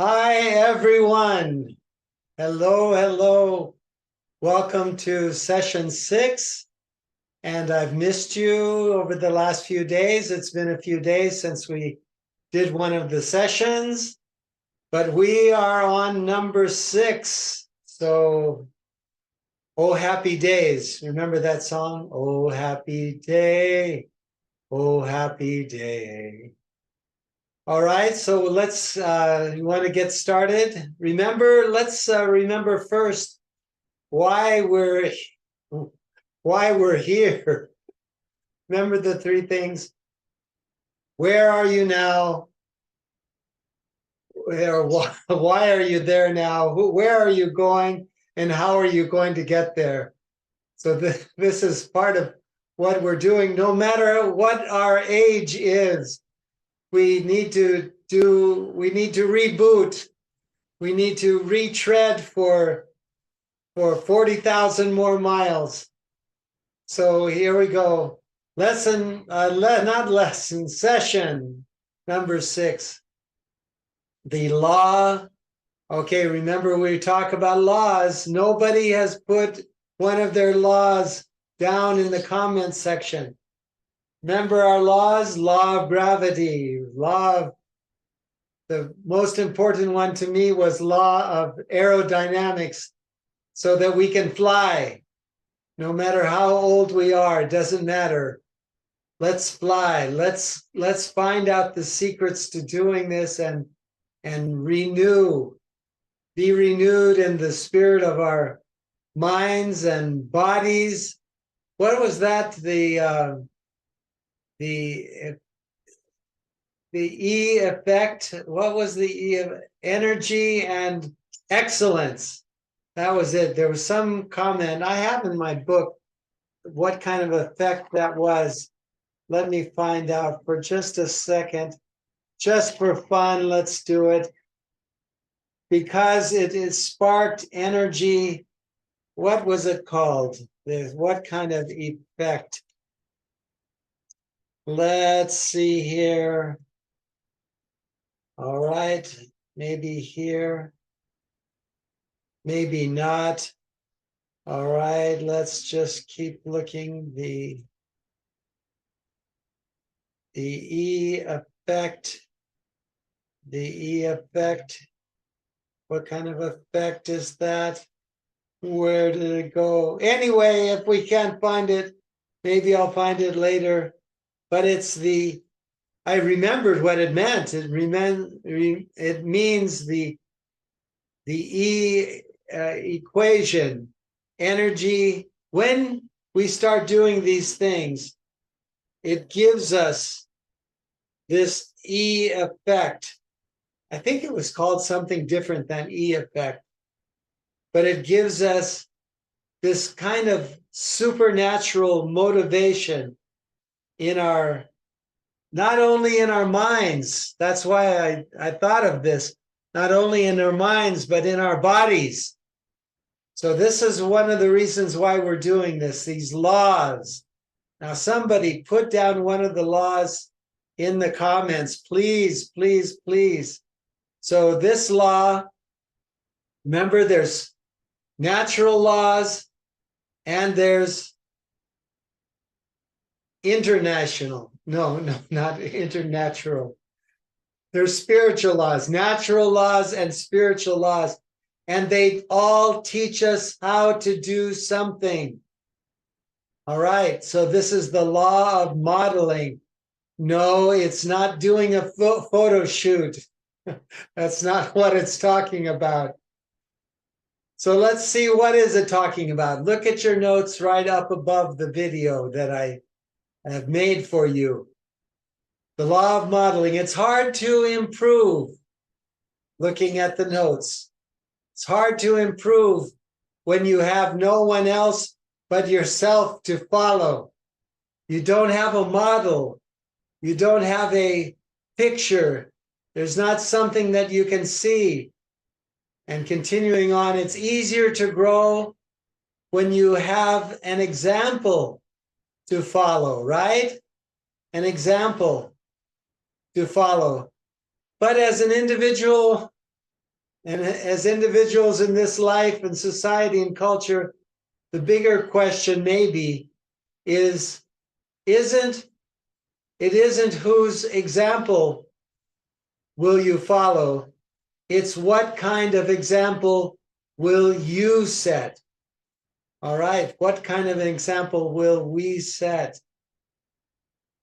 Hi, everyone. Hello, hello. Welcome to session 6. And I've missed you over the last few days. It's been a few days since we did one of the sessions, but we are on number 6. So, oh, happy days. Remember that song? Oh, happy day. Oh, happy day. All right, so you want to get started? Let's remember first why we're here. Remember the three things. Where are you now? Why are you there now? Where are you going? And how are you going to get there? So this is part of what we're doing. No matter what our age is, we need to reboot. We need to retread for 40,000 more miles. So here we go. Session number 6. The law. Okay, remember we talk about laws. Nobody has put one of their laws down in the comments section. Remember our laws? Law of gravity, the most important one to me was law of aerodynamics, so that we can fly. No matter how old we are, it doesn't matter. Let's fly. Let's find out the secrets to doing this and be renewed in the spirit of our minds and bodies. What was that? The E effect. What was the E of energy and excellence? That was it. There was some comment I have in my book what kind of effect that was. Let me find out for just a second. Just for fun, let's do it. Because it is sparked energy. What was it called? What kind of effect? Let's see here. All right, maybe here. Maybe not. All right, let's just keep looking. The E effect. The E effect. What kind of effect is that? Where did it go? Anyway, if we can't find it, maybe I'll find it later. But I remembered what it meant. It means the E equation, energy. When we start doing these things, it gives us this E effect. I think it was called something different than E effect, but it gives us this kind of supernatural motivation not only in our minds. That's why I thought of this, not only in our minds, but in our bodies. So this is one of the reasons why we're doing this, these laws. Now, somebody put down one of the laws in the comments, please, please, please. So this law, remember, there's natural laws and there's international. No, not international. There's spiritual laws, natural laws and spiritual laws. And they all teach us how to do something. All right, so this is the law of modeling. No, it's not doing a photo shoot. That's not what it's talking about. So let's see, what is it talking about? Look at your notes right up above the video that I have made for you. The law of modeling. It's hard to improve looking at the notes. It's hard to improve when you have no one else but yourself to follow. You don't have a model. You don't have a picture. There's not something that you can see. And continuing on, it's easier to grow when you have an example to follow, right? An example to follow. But as an individual, And as individuals in this life and society and culture, the bigger question maybe isn't whose example will you follow? It's what kind of example will you set? All right, what kind of an example will we set?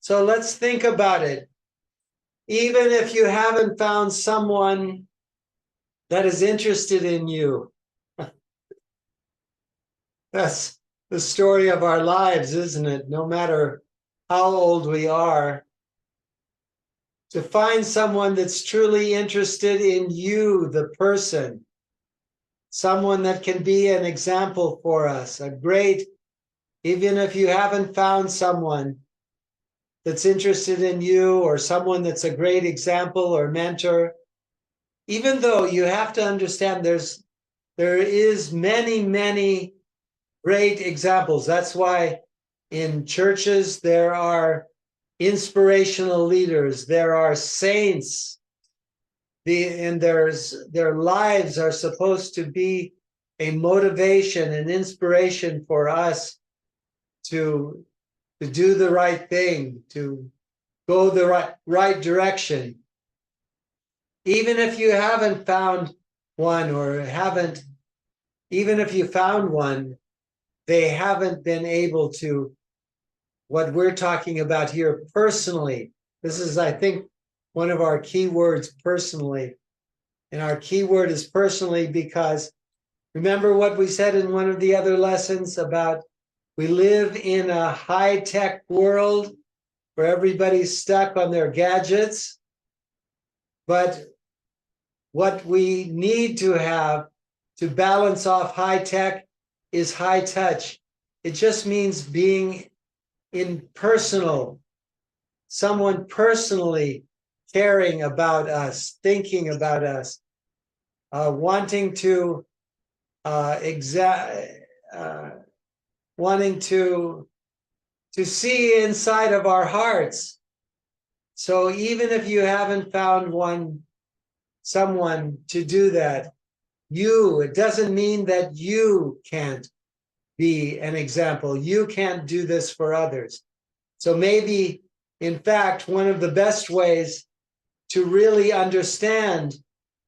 So let's think about it. Even if you haven't found someone that is interested in you, that's the story of our lives, isn't it? No matter how old we are, to find someone that's truly interested in you, the person, someone that can be an example for us, even if you haven't found someone that's interested in you or someone that's a great example or mentor, even though you have to understand there is many great examples. That's why in churches there are inspirational leaders, there are saints, and their lives are supposed to be a motivation and inspiration for us to do the right thing, to go the right direction. Even if you haven't found one, even if you found one, they haven't been able to, what we're talking about here personally. This is, I think, one of our key words, personally. And our key word is personally because remember what we said in one of the other lessons about we live in a high-tech world where everybody's stuck on their gadgets. But what we need to have to balance off high-tech is high touch. It just means being someone personally caring about us, thinking about us, wanting to see inside of our hearts. So even if you haven't found someone to do that, it doesn't mean that you can't be an example. You can't do this for others. So maybe, in fact, one of the best ways to really understand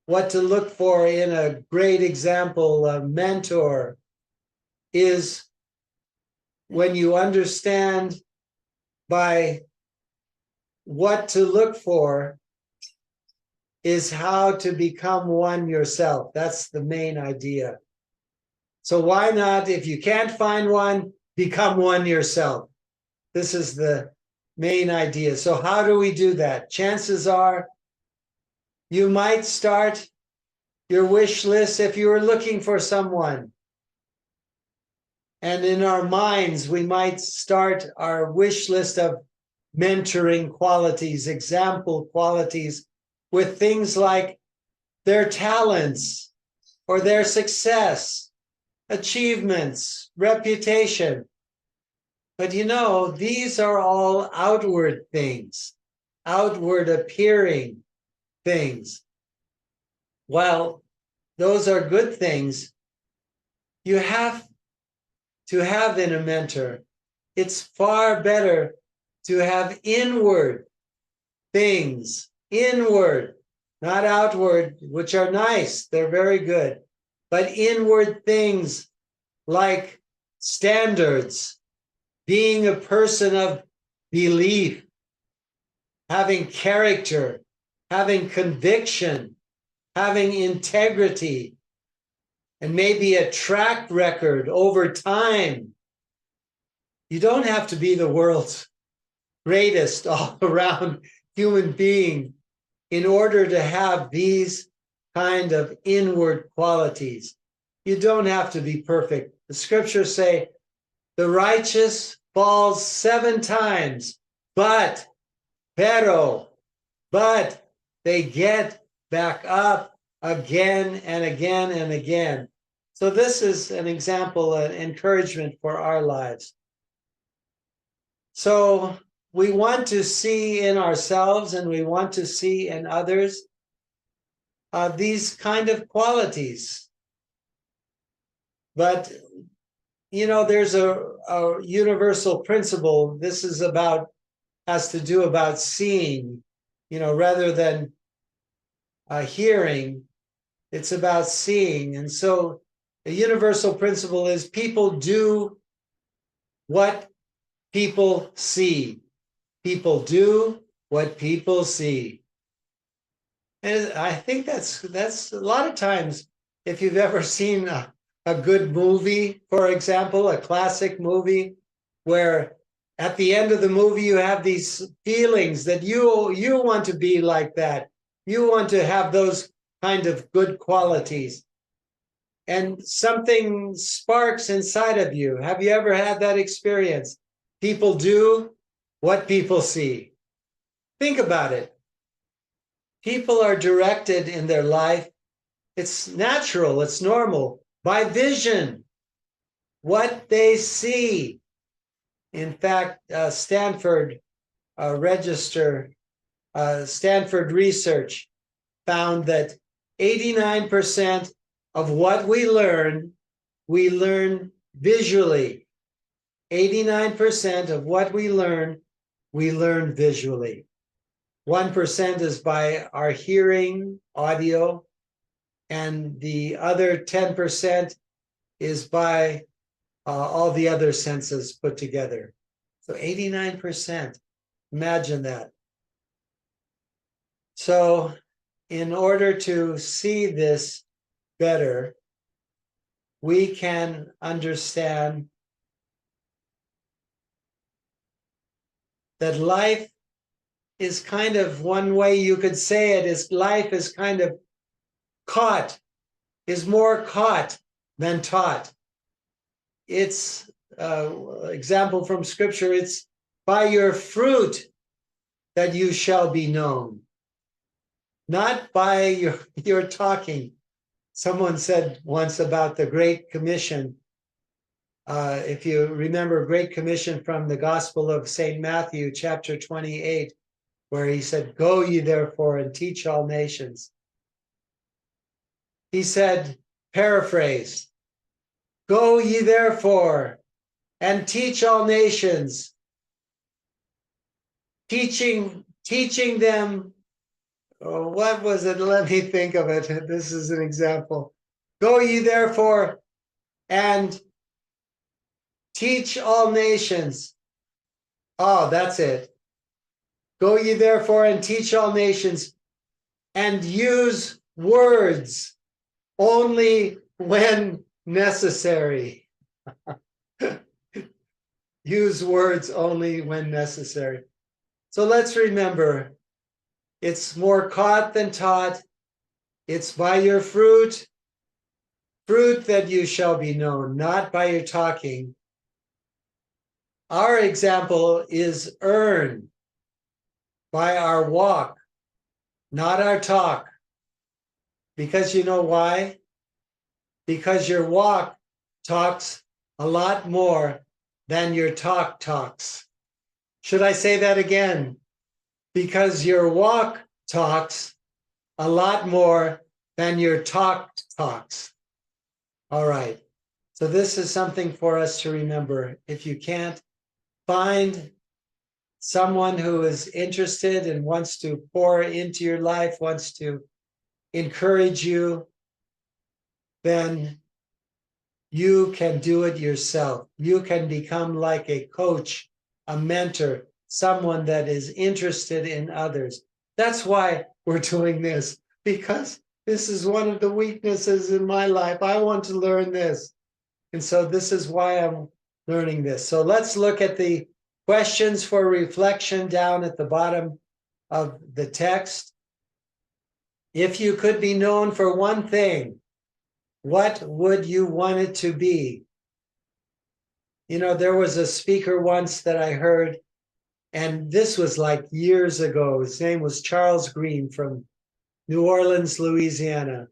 what to look for in a great example, a mentor, is when you understand by what to look for is how to become one yourself. That's the main idea. So why not, if you can't find one, become one yourself? This is the main idea. So how do we do that? Chances are you might start your wish list if you were looking for someone. And in our minds, we might start our wish list of mentoring qualities, example qualities, with things like their talents or their success, achievements, reputation. But these are all outward things, outward appearing things. While those are good things, you have to have in a mentor. It's far better to have inward things, inward, not outward, which are nice, they're very good, but inward things like standards, being a person of belief, having character, having conviction, having integrity, and maybe a track record over time. You don't have to be the world's greatest all-around human being in order to have these kind of inward qualities. You don't have to be perfect. The scriptures say the righteous falls 7 times, but they get back up again and again and again. So this is an example, an encouragement for our lives. So we want to see in ourselves and we want to see in others these kind of qualities. But, there's a universal principle. This is has to do about seeing, rather than hearing, it's about seeing. And so the universal principle is people do what people see. People do what people see. And I think that's a lot of times, if you've ever seen a good movie, for example, a classic movie, where at the end of the movie you have these feelings that you want to be like that. You want to have those kind of good qualities. And something sparks inside of you. Have you ever had that experience? People do what people see. Think about it. People are directed in their life. It's natural, it's normal, by vision, what they see. In fact, Stanford Stanford research found that 89% of what we learn visually. 89% of what we learn visually. 1% is by our hearing, audio, and the other 10% is by all the other senses put together. So 89%, imagine that. So in order to see this better, we can understand that life is kind of, one way you could say it is, life is kind of more caught than taught. It's example from scripture, it's by your fruit that you shall be known, not by your talking. Someone said once about the Great Commission. If you remember, Great Commission from the Gospel of St. Matthew, chapter 28, where he said, "Go ye therefore and teach all nations." He said, paraphrase, "Go ye therefore and teach all nations," teaching them. Oh, what was it? Let me think of it. This is an example. Go ye therefore and teach all nations. Oh, that's it. Go ye therefore and teach all nations, and use words only when necessary. Use words only when necessary. So let's remember, it's more caught than taught. It's by your fruit that you shall be known, not by your talking. Our example is earned by our walk, not our talk. Because you know why? Because your walk talks a lot more than your talk talks. Should I say that again? Because your walk talks a lot more than your talk talks. All right. So this is something for us to remember. If you can't find someone who is interested and wants to pour into your life, wants to encourage you, then you can do it yourself. You can become like a coach, a mentor, someone that is interested in others. That's why we're doing this, because this is one of the weaknesses in my life. I want to learn this. And so this is why I'm learning this. So let's look at the questions for reflection down at the bottom of the text. If you could be known for one thing, what would you want it to be? There was a speaker once that I heard, and this was like years ago. His name was Charles Green from New Orleans, Louisiana.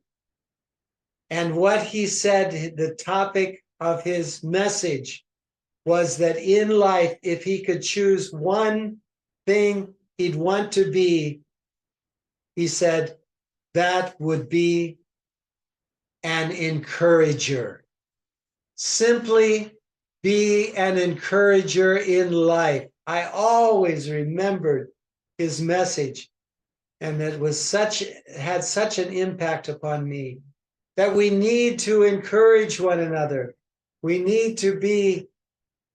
And what he said, the topic of his message was that in life, if he could choose one thing he'd want to be, he said, that would be an encourager. Simply be an encourager in life. I always remembered his message, and it was had such an impact upon me, that we need to encourage one another. We need to be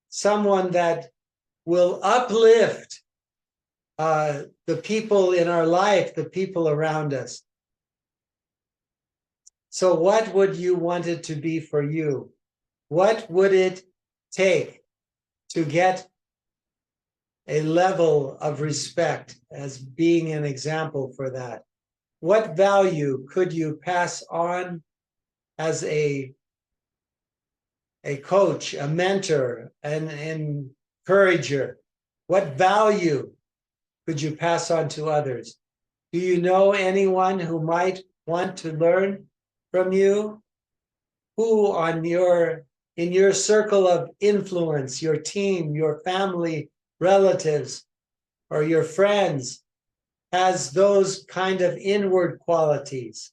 someone that will uplift the people in our life, the people around us. So what would you want it to be for you? What would it take to get a level of respect as being an example for that? What value could you pass on as a coach, a mentor, an encourager? What value could you pass on to others? Do you know anyone who might want to learn from you? Who in your circle of influence, your team, your family, relatives, or your friends has those kind of inward qualities?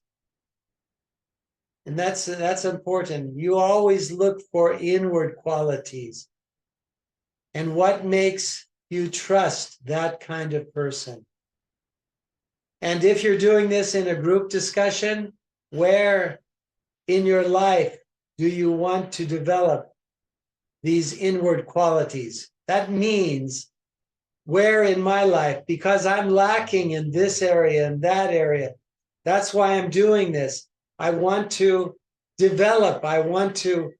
And that's important. You always look for inward qualities. And what makes you trust that kind of person? And if you're doing this in a group discussion, where in your life do you want to develop these inward qualities? That means where in my life, because I'm lacking in this area and that area, that's why I'm doing this. I want to develop, I want to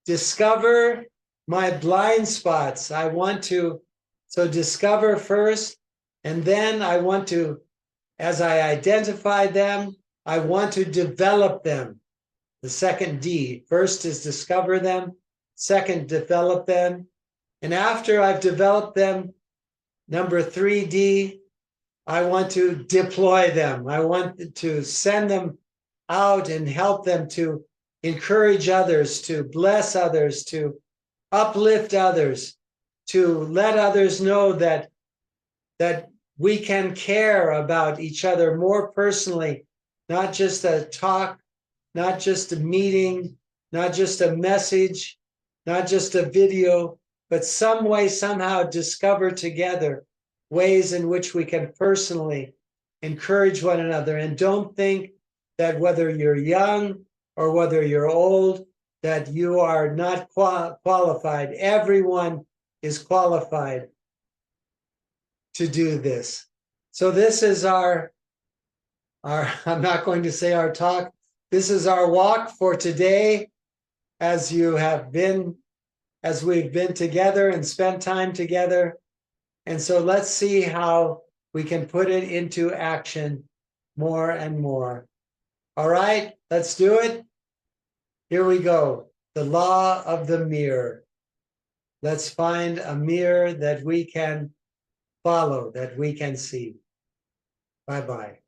discover my blind spots. I want to discover first, and then I want to, as I identify them, I want to develop them. The second D. First is discover them. Second, develop them. And after I've developed them, number 3D, I want to deploy them. I want to send them out and help them to encourage others, to bless others, to uplift others, to let others know that we can care about each other more personally, not just a talk, not just a meeting, not just a message, not just a video, but some way, somehow discover together ways in which we can personally encourage one another. And don't think that whether you're young or whether you're old, that you are not qualified. Everyone is qualified to do this. So this is our I'm not going to say our talk. This is our walk for today, as we've been together and spent time together. And so let's see how we can put it into action more and more. All right, let's do it. Here we go. The law of the mirror. Let's find a mirror that we can follow, that we can see. Bye-bye.